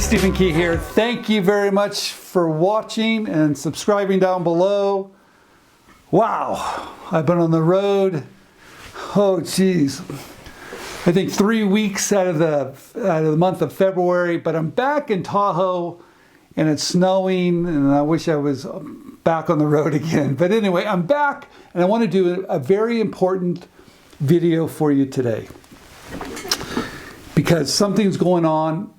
Stephen Key here. Thank you very much for watching and subscribing down below. Wow, I've been on the road. Oh, geez. I think 3 weeks out of the month of February, but I'm back in Tahoe and it's snowing and I wish I was back on the road again. But anyway, I'm back and I want to do a very important video for you today because something's going on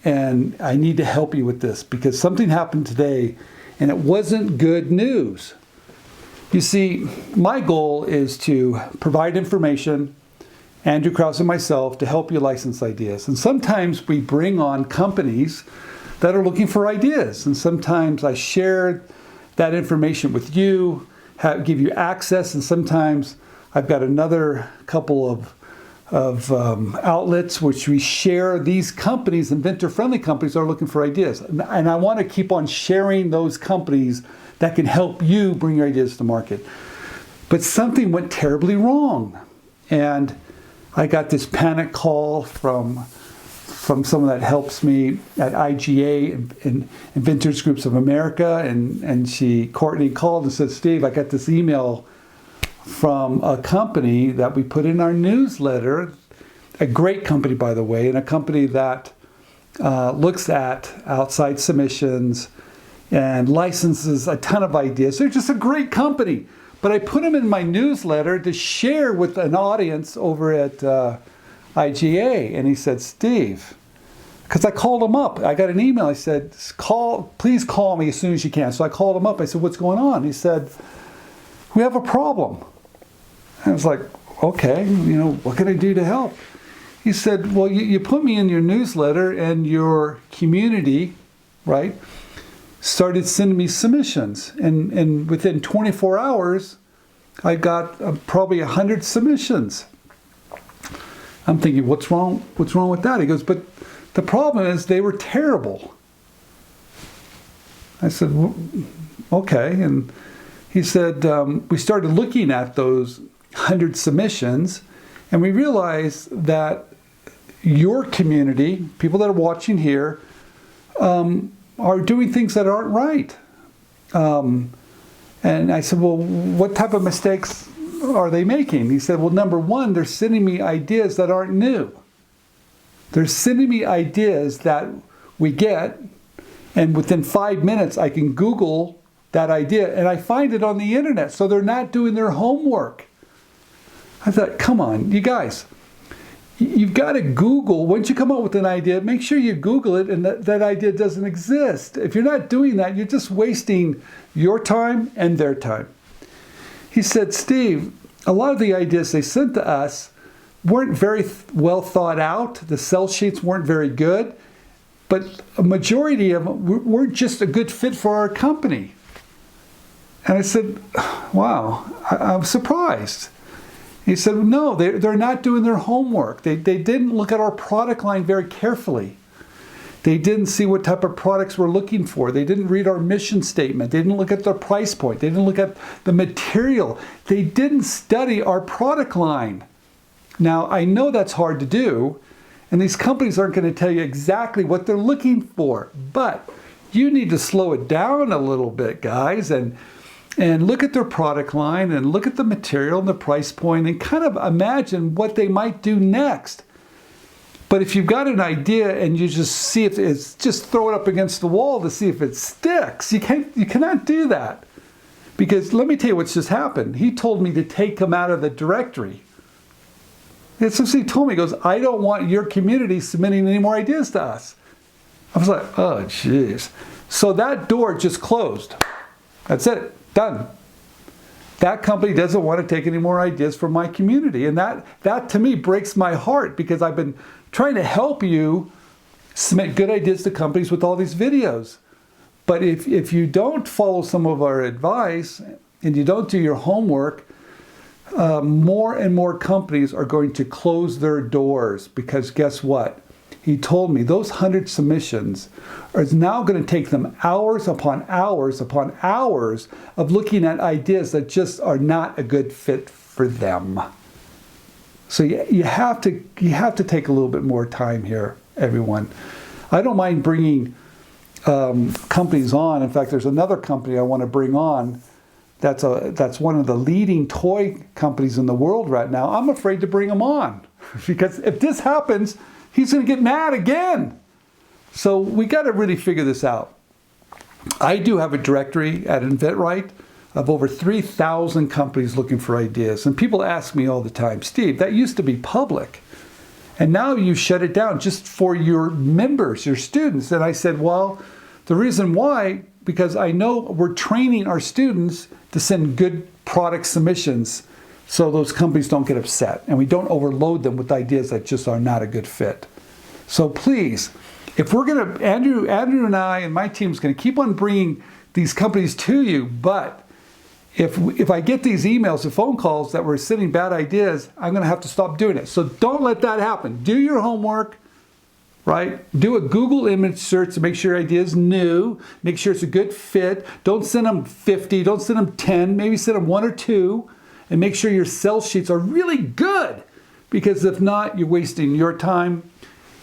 and I need to help you with this because something happened today and it wasn't good news. You see, my goal is to provide information, Andrew Krause and myself, to help you license ideas. And sometimes we bring on companies that are looking for ideas. And sometimes I share that information with you, give you access. And sometimes I've got another couple of outlets which we share. These companies, inventor-friendly companies, are looking for ideas. And I want to keep on sharing those companies that can help you bring your ideas to market. But something went terribly wrong. And I got this panic call from someone that helps me at IGA, in Inventors Groups of America, and Courtney called and said, Steve, I got this email from a company that we put in our newsletter, a great company, by the way, and a company that looks at outside submissions and licenses a ton of ideas. They're just a great company. But I put them in my newsletter to share with an audience over at IGA. And he said, Steve, because I called him up. I got an email. I said, please call me as soon as you can. So I called him up. I said, what's going on? He said, we have a problem. And I was like, okay, what can I do to help? He said, well, you put me in your newsletter and your community, right, started sending me submissions. And within 24 hours, I got probably 100 submissions. I'm thinking, what's wrong with that? He goes, but the problem is they were terrible. I said, well, okay. And he said, we started looking at those 100 submissions, and we realized that your community, people that are watching here, are doing things that aren't right. And I said, well, what type of mistakes are they making? He said, well, number one, they're sending me ideas that aren't new. They're sending me ideas that we get, and within 5 minutes, I can Google that idea, and I find it on the internet. So they're not doing their homework. I thought, come on, you guys. You've got to Google. Once you come up with an idea, make sure you Google it and that idea doesn't exist. If you're not doing that, you're just wasting your time and their time. He said, Steve, a lot of the ideas they sent to us weren't very well thought out. The sell sheets weren't very good, but a majority of them weren't just a good fit for our company. And I said, wow, I'm surprised. He said, no, they're not doing their homework. They didn't look at our product line very carefully. They didn't see what type of products we're looking for. They didn't read our mission statement. They didn't look at the price point. They didn't look at the material. They didn't study our product line. Now, I know that's hard to do, and these companies aren't going to tell you exactly what they're looking for, but you need to slow it down a little bit, guys, and look at their product line and look at the material and the price point and kind of imagine what they might do next. But if you've got an idea and you just see if it's, just throw it up against the wall to see if it sticks, you cannot do that. Because let me tell you what's just happened. He told me to take them out of the directory. That's what he told me. He goes, I don't want your community submitting any more ideas to us. I was like, oh, jeez. So that door just closed. That's it. Done. That company doesn't want to take any more ideas from my community. And that to me breaks my heart because I've been trying to help you submit good ideas to companies with all these videos. But if you don't follow some of our advice and you don't do your homework, more and more companies are going to close their doors because guess what? He told me those 100 submissions is now going to take them hours upon hours upon hours of looking at ideas that just are not a good fit for them. So you have to take a little bit more time here, everyone. I don't mind bringing companies on. In fact, there's another company I want to bring on that's one of the leading toy companies in the world right now. I'm afraid to bring him on because if this happens, he's going to get mad again. So we got to really figure this out. I do have a directory at InventRight of over 3,000 companies looking for ideas. And people ask me all the time, Steve, that used to be public. And now you shut it down just for your members, your students. And I said, well, the reason why, because I know we're training our students to send good product submissions so those companies don't get upset and we don't overload them with ideas that just are not a good fit. So please, if we're going to, Andrew and I and my team is going to keep on bringing these companies to you, but if I get these emails and phone calls that we're sending bad ideas, I'm going to have to stop doing it. So don't let that happen. Do your homework, right? Do a Google image search to make sure your idea is new. Make sure it's a good fit. Don't send them 50. Don't send them 10. Maybe send them 1 or 2. And make sure your sell sheets are really good. Because if not, you're wasting your time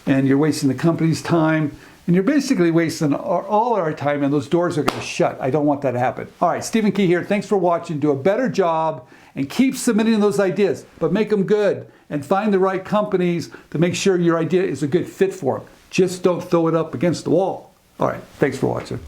and you're wasting the company's time. And you're basically wasting all our time, and those doors are going to shut. I don't want that to happen. All right, Stephen Key here. Thanks for watching. Do a better job and keep submitting those ideas, but make them good and find the right companies to make sure your idea is a good fit for them. Just don't throw it up against the wall. All right, thanks for watching.